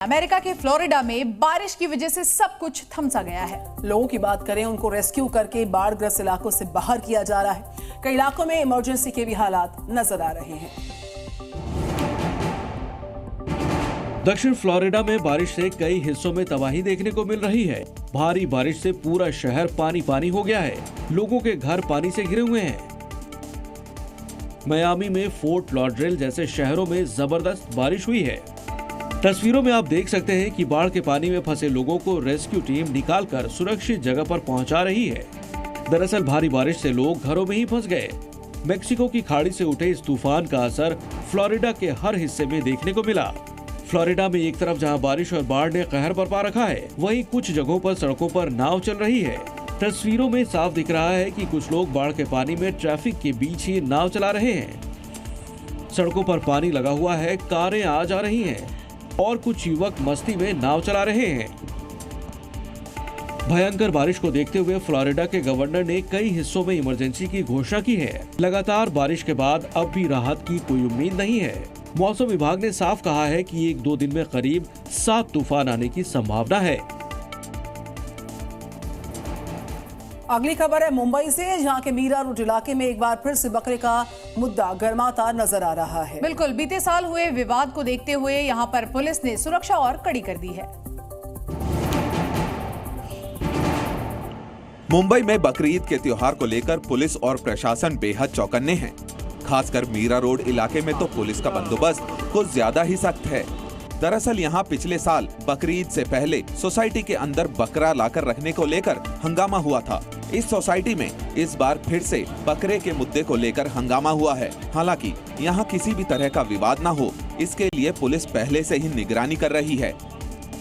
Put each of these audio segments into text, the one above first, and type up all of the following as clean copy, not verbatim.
America के Florida में बारिश की वजह से सब कुछ थम सा गया है। लोगों की बात करें, उनको रेस्क्यू करके बाढ़ग्रस्त इलाकों से बाहर किया जा रहा है। कई इलाकों में इमरजेंसी के भी हालात नजर आ रहे हैं। दक्षिण फ्लोरिडा में बारिश से कई हिस्सों में तबाही देखने को मिल रही है। भारी बारिश से पूरा शहर पानी पानी हो गया है। लोगों के घर पानी से घिरे हुए हैं। मियामी में फोर्ट लॉडरडेल जैसे शहरों में जबरदस्त बारिश हुई है। तस्वीरों में आप देख सकते हैं कि बाढ़ के पानी में फंसे लोगों को रेस्क्यू टीम निकालकर सुरक्षित जगह पर पहुंचा रही है। दरअसल भारी बारिश से लोग घरों में ही फंस गए। मेक्सिको की खाड़ी से उठे इस तूफान का असर फ्लोरिडा के हर हिस्से में देखने को मिला। फ्लोरिडा में एक तरफ जहां बारिश और बाढ़ ने कहर बरपा रखा है, वहीं कुछ जगहों पर सड़कों पर नाव चल रही है। तस्वीरों में साफ दिख रहा है कि कुछ लोग बाढ़ के पानी में ट्रैफिक के बीच ही नाव चला रहे हैं। सड़कों पर पानी लगा हुआ है, कारें आ जा रही हैं और कुछ युवक मस्ती में नाव चला रहे हैं। भयंकर बारिश को देखते हुए फ्लोरिडा के गवर्नर ने कई हिस्सों में इमरजेंसी की घोषणा की है। लगातार बारिश के बाद अब भी राहत की कोई उम्मीद नहीं है। मौसम विभाग ने साफ कहा है कि 1-2 दिन में करीब 7 तूफान आने की संभावना है। अगली खबर है मुंबई से, जहां के मीरा रोड इलाके में एक बार फिर से बकरे का मुद्दा गर्माता नजर आ रहा है। बिल्कुल, बीते साल हुए विवाद को देखते हुए यहां पर पुलिस ने सुरक्षा और कड़ी कर दी है। मुंबई में बकरीद के त्योहार को लेकर पुलिस और प्रशासन बेहद चौकन्ने हैं। खासकर मीरा रोड इलाके में तो पुलिस का बंदोबस्त कुछ ज्यादा ही सख्त है। दरअसल यहाँ पिछले साल बकरीद से पहले सोसाइटी के अंदर बकरा लाकर रखने को लेकर हंगामा हुआ था। इस सोसाइटी में इस बार फिर से बकरे के मुद्दे को लेकर हंगामा हुआ है। हालांकि यहाँ किसी भी तरह का विवाद न हो, इसके लिए पुलिस पहले से ही निगरानी कर रही है।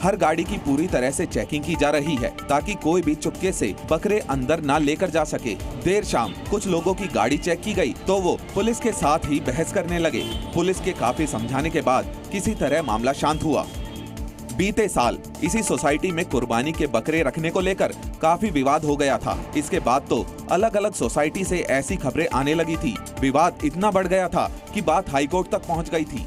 हर गाड़ी की पूरी तरह से चेकिंग की जा रही है ताकि कोई भी चुपके से बकरे अंदर ना लेकर जा सके। देर शाम कुछ लोगों की गाड़ी चेक की गई तो वो पुलिस के साथ ही बहस करने लगे। पुलिस के काफी समझाने के बाद किसी तरह मामला शांत हुआ। बीते साल इसी सोसाइटी में कुर्बानी के बकरे रखने को लेकर काफी विवाद हो गया था। इसके बाद तो अलग अलग सोसाइटी से ऐसी खबरें आने लगी थी। विवाद इतना बढ़ गया था कि बात हाईकोर्ट तक पहुंच गई थी।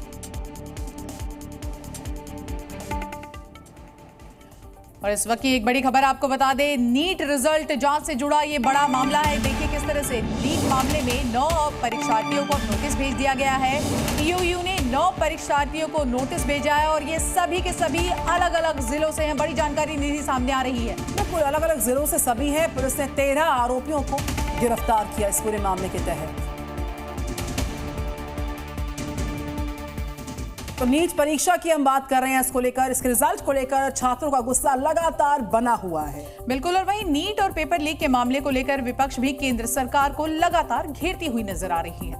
और इस वक्त की एक बड़ी खबर आपको बता दें, नीट रिजल्ट जांच से जुड़ा ये बड़ा मामला है। देखिए किस तरह से नीट मामले में 9 परीक्षार्थियों को नोटिस भेज दिया गया है। टीयूयू ने 9 परीक्षार्थियों को नोटिस भेजा है और ये सभी के सभी अलग अलग जिलों से हैं। बड़ी जानकारी निधि सामने आ रही है। बिल्कुल अलग अलग जिलों से सभी हैं। पुलिस ने 13 आरोपियों को गिरफ्तार किया इस पूरे मामले के तहत। तो नीट परीक्षा की हम बात कर रहे हैं, इसको लेकर, इसके रिजल्ट को लेकर छात्रों का गुस्सा लगातार बना हुआ है। बिल्कुल, और वहीं नीट और पेपर लीक के मामले को लेकर विपक्ष भी केंद्र सरकार को लगातार घेरती हुई नजर आ रही है।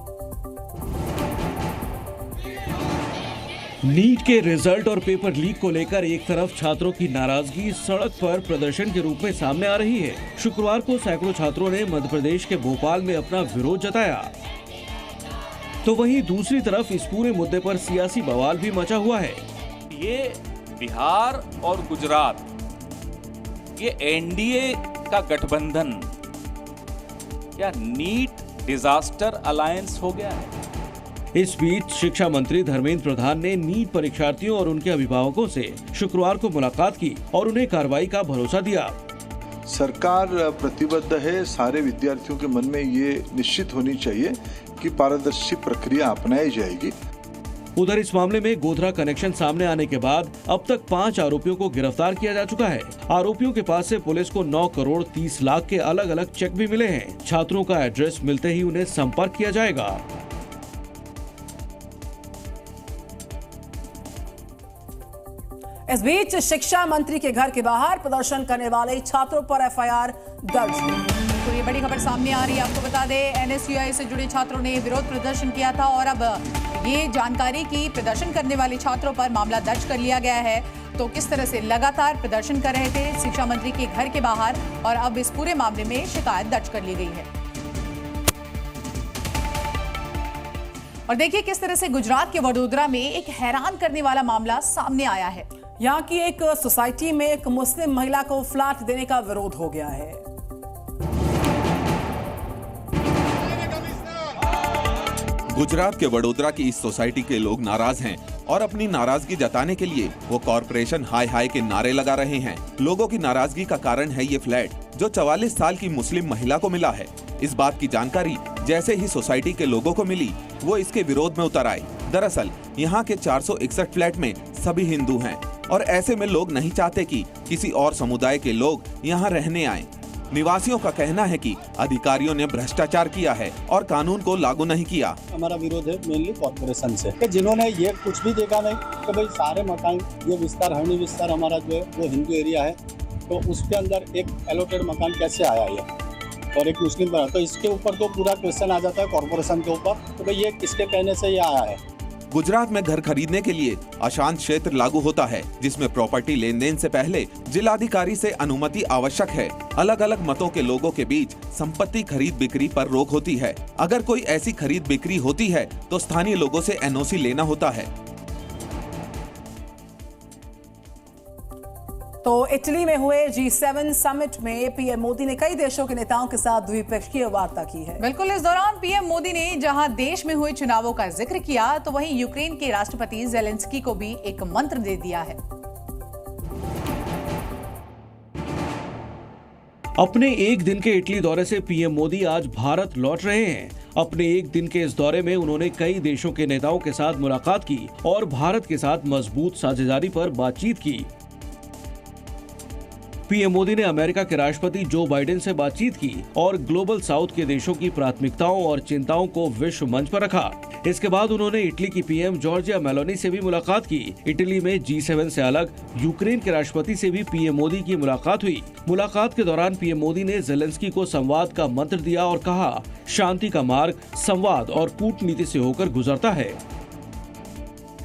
नीट के रिजल्ट और पेपर लीक को लेकर एक तरफ छात्रों की नाराजगी सड़क पर प्रदर्शन के रूप में सामने आ रही है। शुक्रवार को सैकड़ों छात्रों ने मध्य प्रदेश के भोपाल में अपना विरोध जताया, तो वहीं दूसरी तरफ इस पूरे मुद्दे पर सियासी बवाल भी मचा हुआ है। ये बिहार और गुजरात, ये एनडीए का गठबंधन या नीट डिजास्टर अलायंस हो गया है। इस बीच शिक्षा मंत्री धर्मेंद्र प्रधान ने नीट परीक्षार्थियों और उनके अभिभावकों से शुक्रवार को मुलाकात की और उन्हें कार्रवाई का भरोसा दिया। सरकार प्रतिबद्ध है। सारे विद्यार्थियों के मन में ये निश्चित होनी चाहिए कि पारदर्शी प्रक्रिया अपनाई जाएगी। उधर इस मामले में गोधरा कनेक्शन सामने आने के बाद अब तक 5 आरोपियों को गिरफ्तार किया जा चुका है। आरोपियों के पास से पुलिस को 9 करोड़ 30 लाख के अलग अलग चेक भी मिले हैं। छात्रों का एड्रेस मिलते ही उन्हें संपर्क किया जाएगा। इस बीच शिक्षा मंत्री के घर के बाहर प्रदर्शन करने वाले छात्रों पर एफआईआर दर्ज। तो ये बड़ी खबर सामने आ रही है। आपको बता दें, एनएसयूआई से जुड़े छात्रों ने विरोध प्रदर्शन किया था और अब ये जानकारी की प्रदर्शन करने वाले छात्रों पर मामला दर्ज कर लिया गया है। तो किस तरह से लगातार प्रदर्शन कर रहे थे शिक्षा मंत्री के घर के बाहर, और अब इस पूरे मामले में शिकायत दर्ज कर ली गई है। और देखिए किस तरह से गुजरात के वडोदरा में एक हैरान करने वाला मामला सामने आया है। यहाँ की एक सोसाइटी में एक मुस्लिम महिला को फ्लैट देने का विरोध हो गया है। गुजरात के वडोदरा की इस सोसाइटी के लोग नाराज हैं और अपनी नाराजगी जताने के लिए वो कॉर्पोरेशन हाय हाय के नारे लगा रहे हैं। लोगों की नाराजगी का कारण है ये फ्लैट जो 44 साल की मुस्लिम महिला को मिला है। इस बात की जानकारी जैसे ही सोसाइटी के लोगों को मिली, वो इसके विरोध में उतर आए। दरअसल यहाँ के 461 फ्लैट में सभी हिंदू हैं और ऐसे में लोग नहीं चाहते कि किसी और समुदाय के लोग यहाँ रहने आए। निवासियों का कहना है कि अधिकारियों ने भ्रष्टाचार किया है और कानून को लागू नहीं किया। हमारा विरोध है मेनली कॉर्पोरेशन से कि जिन्होंने ये कुछ भी देखा नहीं कि भाई सारे मकान ये विस्तार हरणी विस्तार हमारा जो है वो हिंदू एरिया है, तो उसके अंदर एक एलोटेड मकान कैसे आया ये और एक मुस्लिम बना, तो इसके ऊपर तो पूरा क्वेश्चन आ जाता है कॉर्पोरेशन के ऊपर, तो भाई ये किसके कहने से ये आया है। गुजरात में घर खरीदने के लिए अशांत क्षेत्र लागू होता है, जिसमें प्रॉपर्टी लेन देन से पहले जिलाधिकारी से अनुमति आवश्यक है। अलग अलग मतों के लोगों के बीच संपत्ति खरीद बिक्री पर रोक होती है। अगर कोई ऐसी खरीद बिक्री होती है तो स्थानीय लोगों से एनओसी लेना होता है। तो इटली में हुए G7 समिट में पीएम मोदी ने कई देशों के नेताओं के साथ द्विपक्षीय वार्ता की है। बिल्कुल, इस दौरान पीएम मोदी ने जहां देश में हुए चुनावों का जिक्र किया, तो वहीं यूक्रेन के राष्ट्रपति जेलेंस्की को भी एक मंत्र दे दिया है। अपने एक दिन के इटली दौरे से पीएम मोदी आज भारत लौट रहे हैं। अपने एक दिन के इस दौरे में उन्होंने कई देशों के नेताओं के साथ मुलाकात की और भारत के साथ मजबूत साझेदारी पर बातचीत की। पीएम मोदी ने अमेरिका के राष्ट्रपति जो बाइडेन से बातचीत की और ग्लोबल साउथ के देशों की प्राथमिकताओं और चिंताओं को विश्व मंच पर रखा। इसके बाद उन्होंने इटली की पीएम जॉर्जिया मेलोनी से भी मुलाकात की। इटली में G7 से अलग यूक्रेन के राष्ट्रपति से भी पीएम मोदी की मुलाकात हुई। मुलाकात के दौरान पीएम मोदी ने जेलेंस्की को संवाद का मंत्र दिया और कहा, शांति का मार्ग संवाद और कूटनीति से होकर गुजरता है।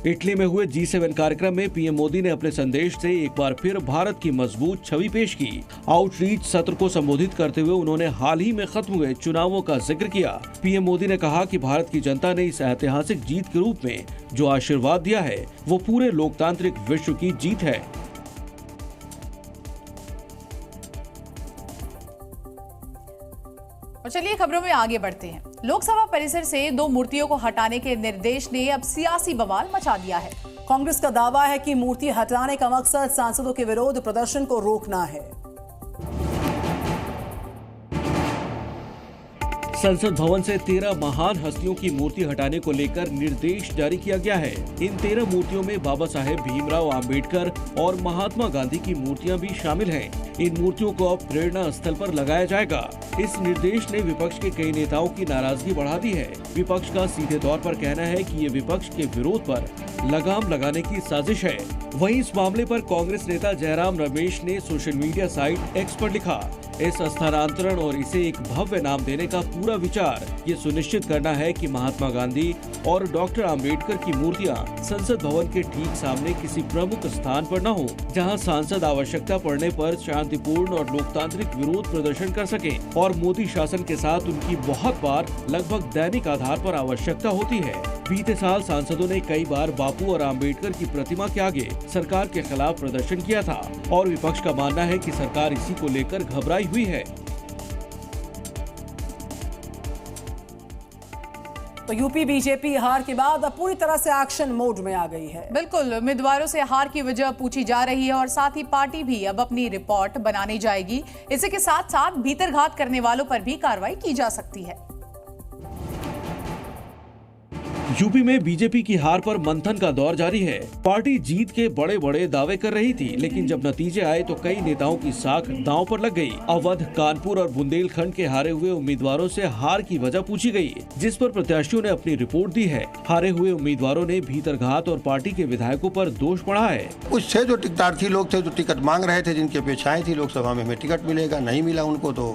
इटली में हुए G7 कार्यक्रम में पीएम मोदी ने अपने संदेश से एक बार फिर भारत की मजबूत छवि पेश की। आउटरीच सत्र को संबोधित करते हुए उन्होंने हाल ही में खत्म हुए चुनावों का जिक्र किया। पीएम मोदी ने कहा कि भारत की जनता ने इस ऐतिहासिक जीत के रूप में जो आशीर्वाद दिया है वो पूरे लोकतांत्रिक विश्व की जीत है। और चलिए खबरों में आगे बढ़ते हैं। लोकसभा परिसर से 2 मूर्तियों को हटाने के निर्देश ने अब सियासी बवाल मचा दिया है। कांग्रेस का दावा है कि मूर्ति हटाने का मकसद सांसदों के विरोध प्रदर्शन को रोकना है। संसद भवन से 13 महान हस्तियों की मूर्ति हटाने को लेकर निर्देश जारी किया गया है। इन 13 मूर्तियों में बाबा साहेब भीमराव अंबेडकर और महात्मा गांधी की मूर्तियां भी शामिल हैं। इन मूर्तियों को अब प्रेरणा स्थल पर लगाया जाएगा। इस निर्देश ने विपक्ष के कई नेताओं की नाराजगी बढ़ा दी है। विपक्ष का सीधे तौर पर कहना है कि ये विपक्ष के विरोध पर लगाम लगाने की साजिश है। वहीं इस मामले पर कांग्रेस नेता जयराम रमेश ने सोशल मीडिया साइट एक्स पर लिखा, इस स्थानांतरण और इसे एक भव्य नाम देने का पूरा विचार ये सुनिश्चित करना है कि महात्मा गांधी और डॉक्टर अंबेडकर की मूर्तियां संसद भवन के ठीक सामने किसी प्रमुख स्थान पर न हो, जहां सांसद आवश्यकता पड़ने पर शांतिपूर्ण और लोकतांत्रिक विरोध प्रदर्शन कर सकें। और मोदी शासन के साथ उनकी बहुत बार लगभग दैनिक आधार पर आवश्यकता होती है। बीते साल सांसदों ने कई बार बापू और अंबेडकर की प्रतिमा के आगे सरकार के खिलाफ प्रदर्शन किया था और विपक्ष का मानना है कि सरकार इसी को लेकर घबराई हुई है। तो यूपी बीजेपी हार के बाद अब पूरी तरह से एक्शन मोड में आ गई है। बिल्कुल, उम्मीदवारों से हार की वजह पूछी जा रही है और साथ ही पार्टी भी अब अपनी रिपोर्ट बनाने जाएगी। इसी के साथ साथ भीतरघात करने वालों पर भी कार्रवाई की जा सकती है। यूपी में बीजेपी की हार पर मंथन का दौर जारी है। पार्टी जीत के बड़े बड़े दावे कर रही थी, लेकिन जब नतीजे आए तो कई नेताओं की साख दांव पर लग गई। अवध, कानपुर और बुंदेलखंड के हारे हुए उम्मीदवारों से हार की वजह पूछी गई, जिस पर प्रत्याशियों ने अपनी रिपोर्ट दी है। हारे हुए उम्मीदवारों ने भीतरघात और पार्टी के विधायकों पर दोष बढ़ा है। कुछ थे जो टिकटार्थी लोग थे जो टिकट मांग रहे थे, जिनकी अपेक्षाएं थी लोकसभा में हमें टिकट मिलेगा, नहीं मिला उनको तो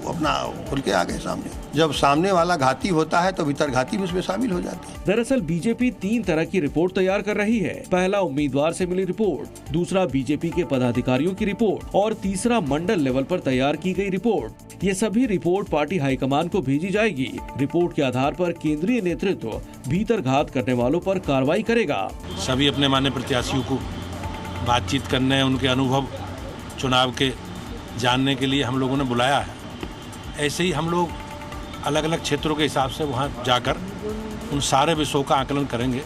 अपना खुल के आ गए सामने। जब सामने वाला घाती होता है तो भीतरघाती भी उसमें शामिल हो जाते हैं। दरअसल बीजेपी 3 तरह की रिपोर्ट तैयार कर रही है। पहला उम्मीदवार से मिली रिपोर्ट, दूसरा बीजेपी के पदाधिकारियों की रिपोर्ट और तीसरा मंडल लेवल पर तैयार की गई रिपोर्ट। ये सभी रिपोर्ट पार्टी हाईकमान को भेजी जाएगी। रिपोर्ट के आधार पर केंद्रीय नेतृत्व भीतरघात करने वालों पर कार्रवाई करेगा। सभी अपने मान्य प्रत्याशियों को बातचीत करने, उनके अनुभव चुनाव के जानने के लिए हम लोगों ने बुलाया है। ऐसे ही हम लोग अलग अलग क्षेत्रों के हिसाब से वहाँ जाकर उन सारे विषयों का आकलन करेंगे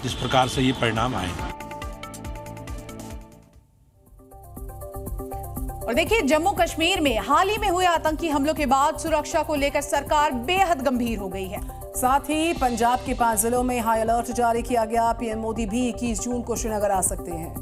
जिस प्रकार से ये परिणाम आए। और देखिए, जम्मू कश्मीर में हाल ही में हुए आतंकी हमलों के बाद सुरक्षा को लेकर सरकार बेहद गंभीर हो गई है। साथ ही पंजाब के 5 जिलों में हाई अलर्ट जारी किया गया। पीएम मोदी भी 21 जून को श्रीनगर आ सकते हैं।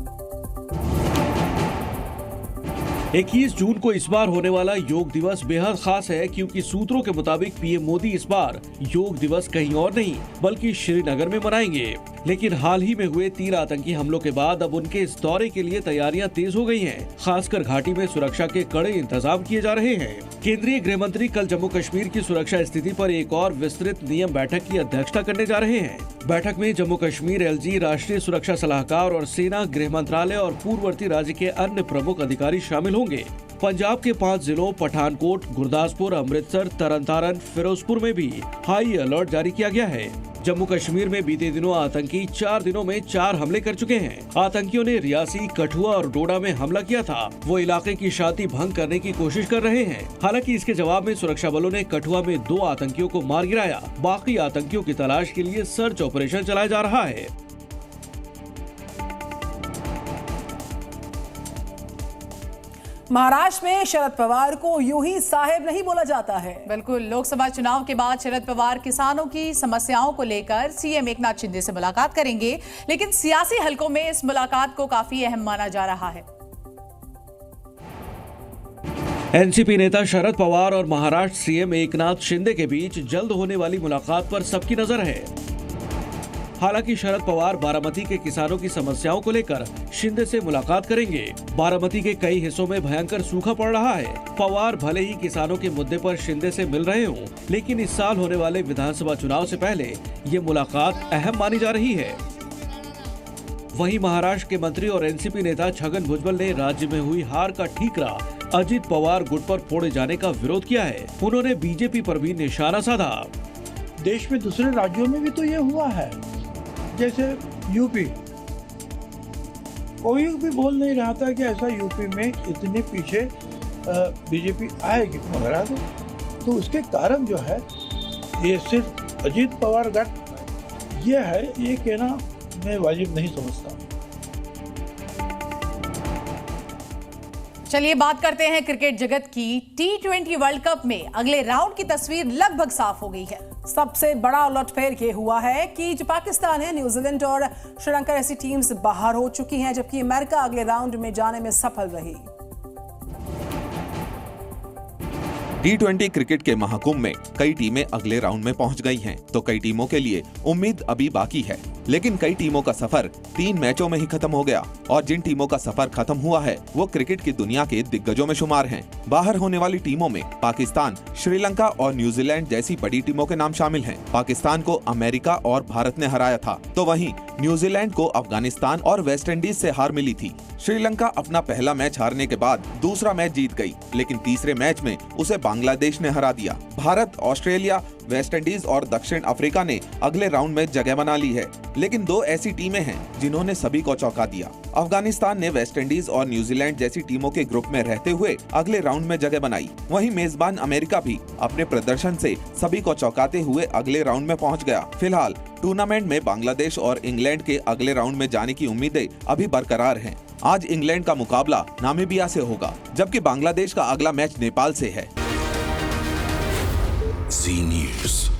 21 जून को इस बार होने वाला योग दिवस बेहद खास है, क्योंकि सूत्रों के मुताबिक पीएम मोदी इस बार योग दिवस कहीं और नहीं बल्कि श्रीनगर में मनाएंगे। लेकिन हाल ही में हुए 3 आतंकी हमलों के बाद अब उनके इस दौरे के लिए तैयारियां तेज हो गई हैं। खासकर घाटी में सुरक्षा के कड़े इंतजाम किए जा रहे हैं। केंद्रीय गृह मंत्री कल जम्मू कश्मीर की सुरक्षा स्थिति पर एक और विस्तृत नियम बैठक की अध्यक्षता करने जा रहे हैं। बैठक में जम्मू कश्मीर एलजी, राष्ट्रीय सुरक्षा सलाहकार और सेना, गृह मंत्रालय और पूर्ववर्ती राज्य के अन्य प्रमुख अधिकारी शामिल होंगे। पंजाब के 5 जिलों पठानकोट, गुरदासपुर, अमृतसर, तरनतारन, फिरोजपुर में भी हाई अलर्ट जारी किया गया है। जम्मू कश्मीर में बीते दिनों आतंकी 4 दिनों में 4 हमले कर चुके हैं। आतंकियों ने रियासी, कठुआ और डोडा में हमला किया था। वो इलाके की शांति भंग करने की कोशिश कर रहे हैं। हालांकि इसके जवाब में सुरक्षा बलों ने कठुआ में 2 आतंकियों को मार गिराया। बाकी आतंकियों की तलाश के लिए सर्च ऑपरेशन चलाया जा रहा है। महाराष्ट्र में शरद पवार को यूं ही साहेब नहीं बोला जाता है। बिल्कुल, लोकसभा चुनाव के बाद शरद पवार किसानों की समस्याओं को लेकर सीएम एकनाथ शिंदे से मुलाकात करेंगे, लेकिन सियासी हलकों में इस मुलाकात को काफी अहम माना जा रहा है। एनसीपी नेता शरद पवार और महाराष्ट्र सीएम एकनाथ शिंदे के बीच जल्द होने वाली मुलाकात पर सबकी नजर है। हालांकि शरद पवार बारामती के किसानों की समस्याओं को लेकर शिंदे से मुलाकात करेंगे। बारामती के कई हिस्सों में भयंकर सूखा पड़ रहा है। पवार भले ही किसानों के मुद्दे पर शिंदे से मिल रहे हों, लेकिन इस साल होने वाले विधानसभा चुनाव से पहले ये मुलाकात अहम मानी जा रही है। वहीं महाराष्ट्र के मंत्री और एनसीपी नेता छगन भुजबल ने राज्य में हुई हार का ठीकरा अजित पवार गुट पर फोड़े जाने का विरोध किया है। उन्होंने बीजेपी पर भी निशाना साधा। देश में दूसरे राज्यों में भी तो ये हुआ है, जैसे यूपी, कोई भी बोल नहीं रहा था कि ऐसा यूपी में इतने पीछे बीजेपी आएगी, मगर आ गई। तो उसके कारण जो है ये सिर्फ अजीत पवार गठ ये है, ये कहना मैं वाजिब नहीं समझता। चलिए बात करते हैं क्रिकेट जगत की। T20 वर्ल्ड कप में अगले राउंड की तस्वीर लगभग साफ हो गई है। सबसे बड़ा उलटफेर ये हुआ है कि जो पाकिस्तान है, न्यूजीलैंड और श्रीलंका ऐसी टीम्स बाहर हो चुकी हैं, जबकि अमेरिका अगले राउंड में जाने में सफल रही। T20 क्रिकेट के महाकुंभ में कई टीमें अगले राउंड में पहुंच गई हैं, तो कई टीमों के लिए उम्मीद अभी बाकी है। लेकिन कई टीमों का सफर 3 मैचों में ही खत्म हो गया, और जिन टीमों का सफर खत्म हुआ है वो क्रिकेट की दुनिया के दिग्गजों में शुमार हैं। बाहर होने वाली टीमों में पाकिस्तान, श्रीलंका और न्यूजीलैंड जैसी बड़ी टीमों के नाम शामिल हैं। पाकिस्तान को अमेरिका और भारत ने हराया था, तो वहीं न्यूजीलैंड को अफगानिस्तान और वेस्टइंडीज से हार मिली थी। श्रीलंका अपना पहला मैच हारने के बाद दूसरा मैच जीत गई, लेकिन तीसरे मैच में उसे बांग्लादेश ने हरा दिया। भारत, ऑस्ट्रेलिया, वेस्टइंडीज और दक्षिण अफ्रीका ने अगले राउंड में जगह बना ली है, लेकिन 2 ऐसी टीमें हैं जिन्होंने सभी को चौंका दिया। अफगानिस्तान ने वेस्टइंडीज और न्यूजीलैंड जैसी टीमों के ग्रुप में रहते हुए अगले राउंड में जगह बनाई। वहीं मेजबान अमेरिका भी अपने प्रदर्शन से सभी को चौंकाते हुए अगले राउंड में पहुंच गया। फिलहाल टूर्नामेंट में बांग्लादेश और इंग्लैंड के अगले राउंड में जाने की उम्मीदें अभी बरकरार हैं। आज इंग्लैंड का मुकाबला नामीबिया से होगा, जबकि बांग्लादेश का अगला मैच नेपाल से है। Z News।